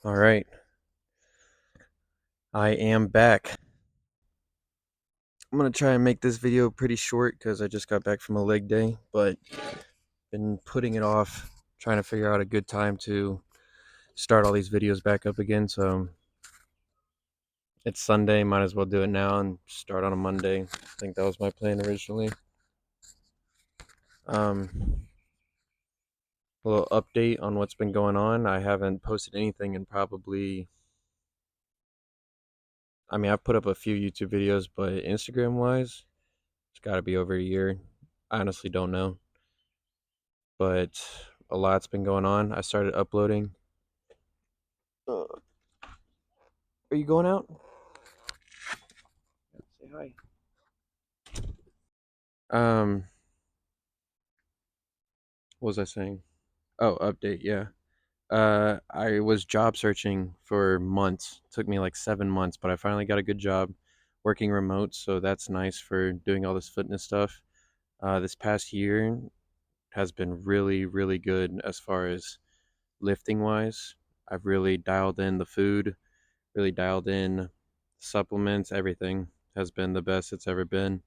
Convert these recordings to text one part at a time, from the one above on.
All right, I am back. I'm gonna try and make this video pretty short because I just got back from a leg day, but been putting it off, trying to figure out a good time to start all these videos back up again. So it's Sunday, might as well do it now and start on a Monday. I think that was my plan originally. Um, a little update on what's been going on. I haven't posted anything in probably, I've put up a few YouTube videos, but Instagram wise, it's got to be over a year. I honestly don't know, but a lot's been going on. I started uploading. Uh, are you going out? Say hi. Um, what was I saying? Oh, update. Yeah. I was job searching for months. It took me like 7 months, but I finally got a good job working remote, so that's nice for doing all this fitness stuff. This past year has been really, really good as far as lifting wise. I've really dialed in the food, really dialed in supplements, everything has been the best it's ever been.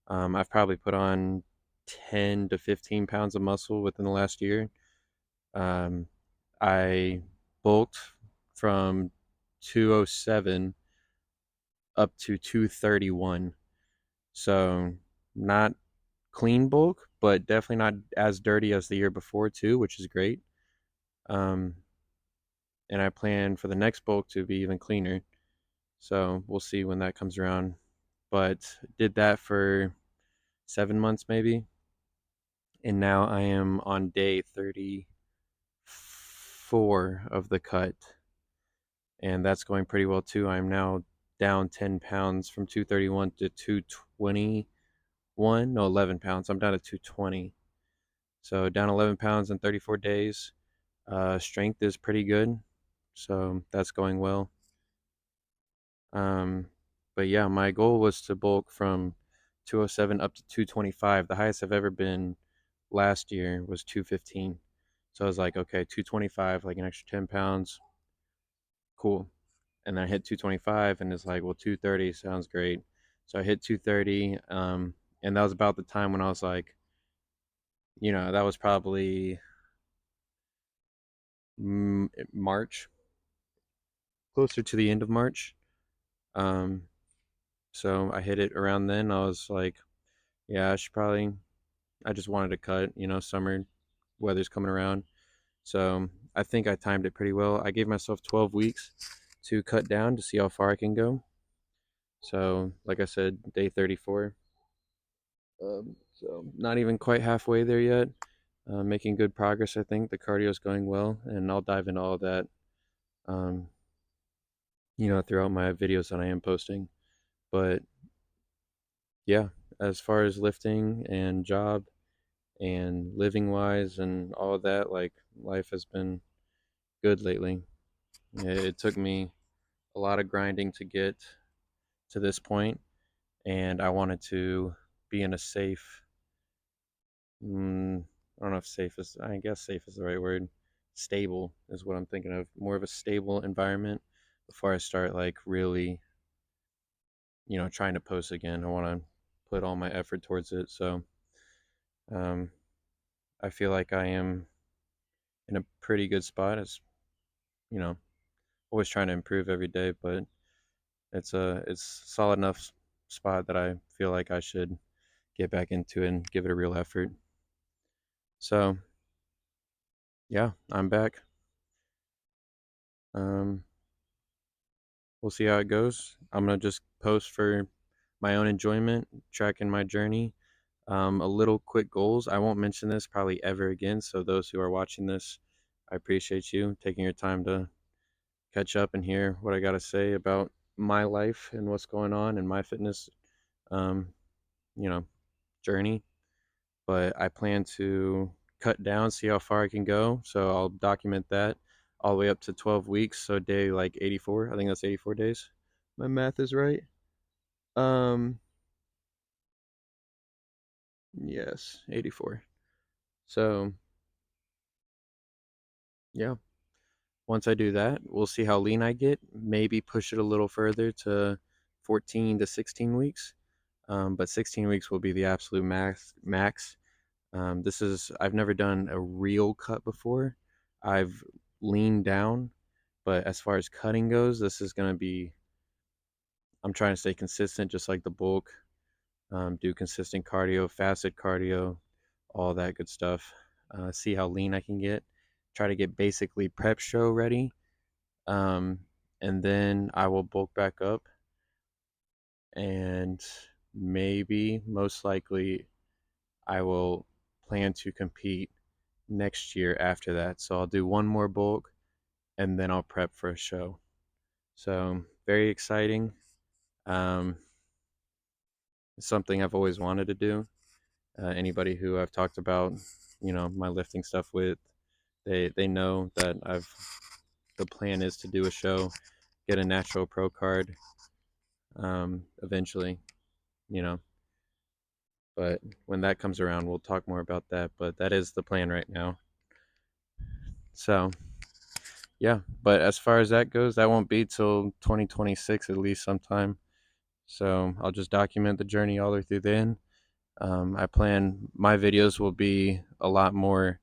I've probably put on 10 to 15 pounds of muscle within the last year. Um, I bulked from 207 up to 231. So, not clean bulk, but definitely not as dirty as the year before, too, which is great. Um, and I plan for the next bulk to be even cleaner. So, we'll see when that comes around. But did that for 7 months, maybe. And now I am on day 34 of the cut, and that's going pretty well too. I'm now down 10 pounds from 231 to 221. No, 11 pounds. I'm down to 220. So down 11 pounds in 34 days. Strength is pretty good, so that's going well. Um, but yeah, my goal was to bulk from 207 up to 225. The highest I've ever been last year was 215. So I was like, okay, 225, like an extra 10 pounds, cool. And then I hit 225, and it's like, well, 230 sounds great. So I hit 230, and that was about the time when I was like, that was probably March, closer to the end of March. Um, so I hit it around then. I was like, yeah, I should probably. I just wanted to cut. Summer weather's coming around, so I think I timed it pretty well. I gave myself 12 weeks to cut down to see how far I can go. So, like I said, day 34. So not even quite halfway there yet. Making good progress, I think. The cardio is going well, and I'll dive into all of that, um, throughout my videos that I am posting. But yeah, as far as lifting and job and living wise and all of that, like life has been good lately. It took me a lot of grinding to get to this point, and I wanted to be in a safe, I don't know if safe is, I guess safe is the right word. Stable is what I'm thinking of. More of a stable environment before I start like really, trying to post again. I want to put all my effort towards it. So, um, I feel like I am in a pretty good spot. It's, you know, always trying to improve every day, but it's solid enough spot that I feel like I should get back into it and give it a real effort. So, yeah, I'm back. Um, we'll see how it goes. I'm gonna just post for my own enjoyment, tracking my journey. A little quick goals. I won't mention this probably ever again. So those who are watching this, I appreciate you taking your time to catch up and hear what I got to say about my life and what's going on in my fitness, um, you know, journey. But I plan to cut down, see how far I can go. So I'll document that all the way up to 12 weeks. So day like 84. I think that's 84 days. My math is right. Um, yes, 84. So, yeah. Once I do that, we'll see how lean I get. Maybe push it a little further to 14 to 16 weeks. But 16 weeks will be the absolute max. I've never done a real cut before. I've leaned down, but as far as cutting goes, this is going to be, I'm trying to stay consistent, just like the bulk. Do consistent cardio, fasted cardio, all that good stuff. See how lean I can get. Try to get basically prep show ready. Um, and then I will bulk back up and maybe, most likely, I will plan to compete next year after that. So I'll do one more bulk and then I'll prep for a show. So very exciting. Um, it's something I've always wanted to do. Anybody who I've talked about, my lifting stuff with, they know that the plan is to do a show, get a natural pro card, eventually, you know. But when that comes around, we'll talk more about that. But that is the plan right now. So yeah, but as far as that goes, that won't be till 2026 at least sometime. So I'll just document the journey all the way through then. I plan my videos will be a lot more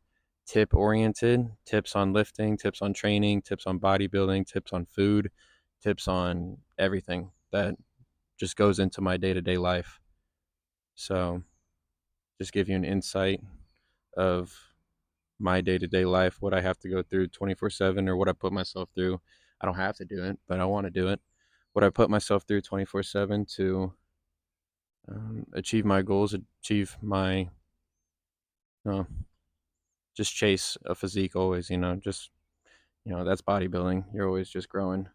tip oriented, tips on lifting, tips on training, tips on bodybuilding, tips on food, tips on everything that just goes into my day to day life. So just give you an insight of my day to day life, what I have to go through 24/7 or what I put myself through. I don't have to do it, but I want to do it. What I put myself through 24/7 to achieve my goals, achieve my, uh, just chase a physique always, just, that's bodybuilding. You're always just growing.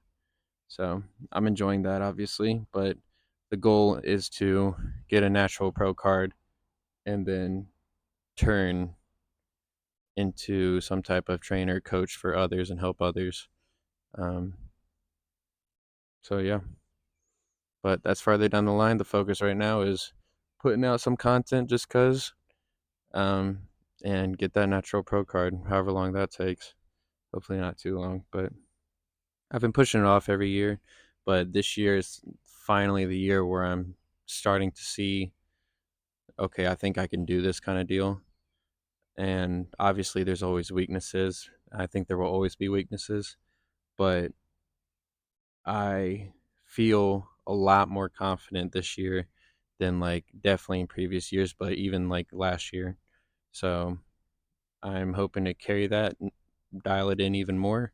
So I'm enjoying that, obviously, but the goal is to get a natural pro card and then turn into some type of trainer, coach for others and help others. Um, so yeah, but that's farther down the line. The focus right now is putting out some content just cause, um, and get that natural pro card, however long that takes. Hopefully not too long, but I've been pushing it off every year. But this year is finally the year where I'm starting to see, okay, I think I can do this kind of deal. And obviously, there's always weaknesses. I think there will always be weaknesses, but I feel a lot more confident this year than like definitely in previous years, but even like last year. So I'm hoping to carry that, dial it in even more.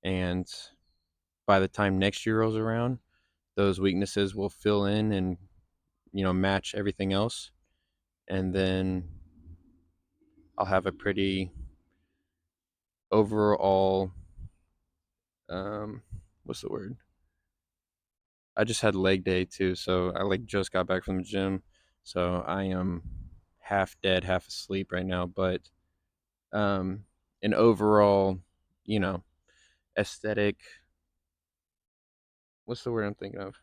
And by the time next year rolls around, those weaknesses will fill in and, match everything else. And then I'll have a pretty overall, um, what's the word? I just had leg day too, so I like just got back from the gym, so I am half dead, half asleep right now. But um, an overall, you know, aesthetic. What's the word I'm thinking of?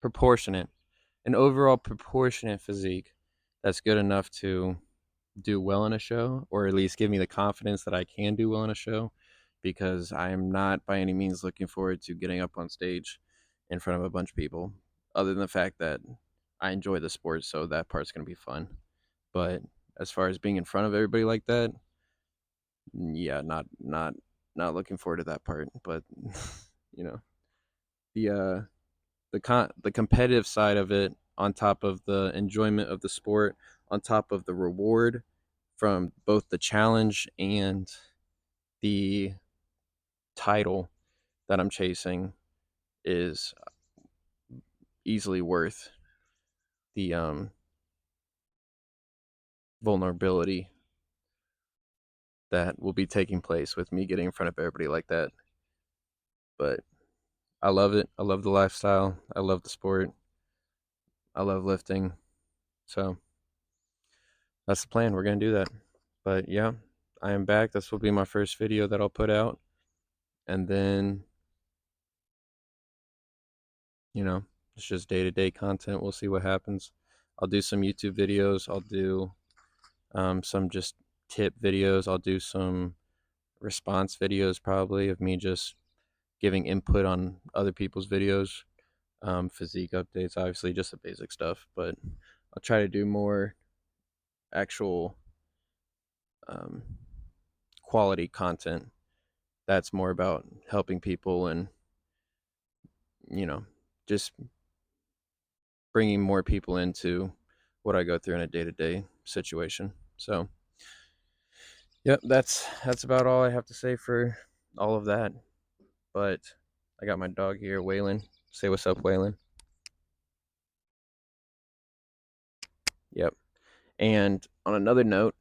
Proportionate. An overall proportionate physique that's good enough to do well in a show, or at least give me the confidence that I can do well in a show, because I am not by any means looking forward to getting up on stage in front of a bunch of people, other than the fact that I enjoy the sport, so that part's going to be fun. But as far as being in front of everybody like that, yeah, not looking forward to that part. But you know, the the competitive side of it, on top of the enjoyment of the sport, on top of the reward from both the challenge and the title that I'm chasing, is easily worth the vulnerability that will be taking place with me getting in front of everybody like that. But I love it. I love the lifestyle. I love the sport. I love lifting. So that's the plan. We're going to do that. But yeah, I am back. This will be my first video that I'll put out. And then, it's just day to day content. We'll see what happens. I'll do some YouTube videos. I'll do some just tip videos. I'll do some response videos probably of me just giving input on other people's videos. Physique updates, obviously, just the basic stuff, but I'll try to do more actual um, quality content that's more about helping people and, you know, just bringing more people into what I go through in a day-to-day situation. So, yep, that's about all I have to say for all of that. But I got my dog here, Waylon. Say what's up, Waylon. Yep. And on another note,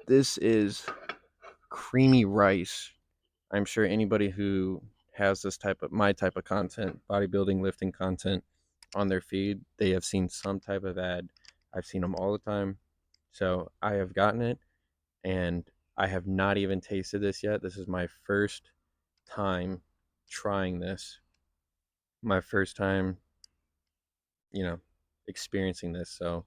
this is creamy rice. I'm sure anybody who has this type of my type of content, bodybuilding, lifting content on their feed, they have seen some type of ad. I've seen them all the time. So I have gotten it and I have not even tasted this yet. This is my first time trying this. My first time, you know, experiencing this. So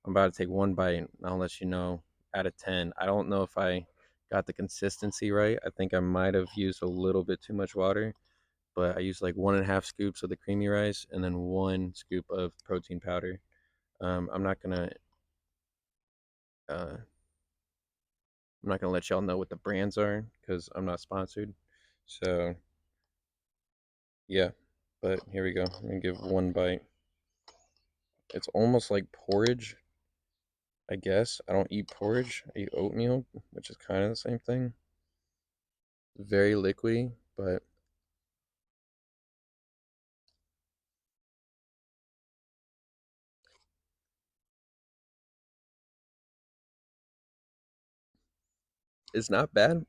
I'm about to take one bite and I'll let you know out of 10. I don't know if I got the consistency right. I think I might have used a little bit too much water, but I used like 1.5 scoops of the creamy rice and then 1 scoop of protein powder. I'm not gonna uh, I'm not gonna let y'all know what the brands are because I'm not sponsored. So yeah, but here we go. I'm gonna give one bite. It's almost like porridge, I guess. I don't eat porridge. I eat oatmeal, which is kind of the same thing. Very liquidy, but it's not bad.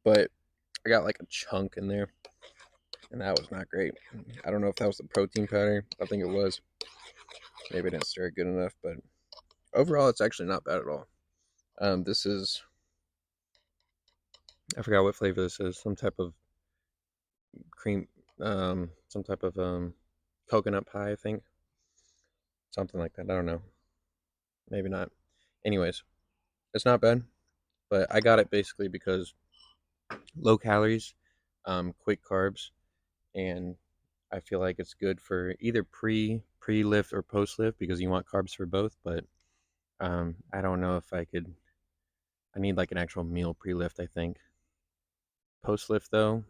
But I got like a chunk in there, and that was not great. I don't know if that was the protein powder. I think it was. Maybe I didn't stir it good enough, but overall, it's actually not bad at all. This is, I forgot what flavor this is. Some type of cream, some type of coconut pie, I think. Something like that. I don't know. Maybe not. Anyways, it's not bad, but I got it basically because low calories, quick carbs, and I feel like it's good for either pre lift or post lift because you want carbs for both. But I don't know if I could. I need like an actual meal pre lift. I think post lift though.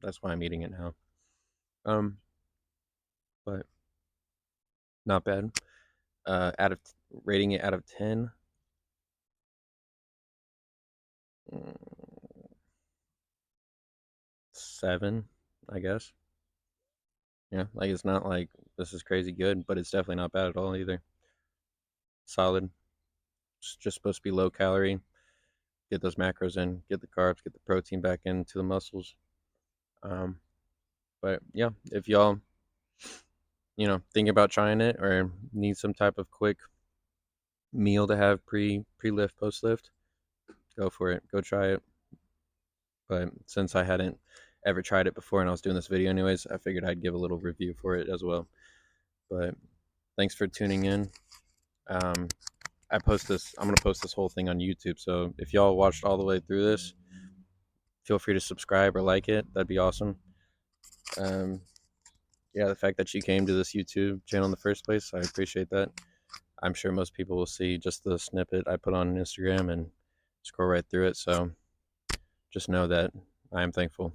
That's why I'm eating it now. Um, but not bad. Out of rating it out of 10, 7, I guess. Yeah, like it's not like this is crazy good, but it's definitely not bad at all either. Solid. It's just supposed to be low calorie. Get those macros in, get the carbs, get the protein back into the muscles. Um, but yeah, if y'all, think about trying it or need some type of quick meal to have pre lift, post lift, go for it. Go try it. But since I hadn't ever tried it before and I was doing this video anyways, I figured I'd give a little review for it as well. But thanks for tuning in. Um, I'm gonna post this whole thing on YouTube. So if y'all watched all the way through this, feel free to subscribe or like it. That'd be awesome. Um, yeah, the fact that you came to this YouTube channel in the first place, I appreciate that. I'm sure most people will see just the snippet I put on Instagram and scroll right through it. So just know that I am thankful.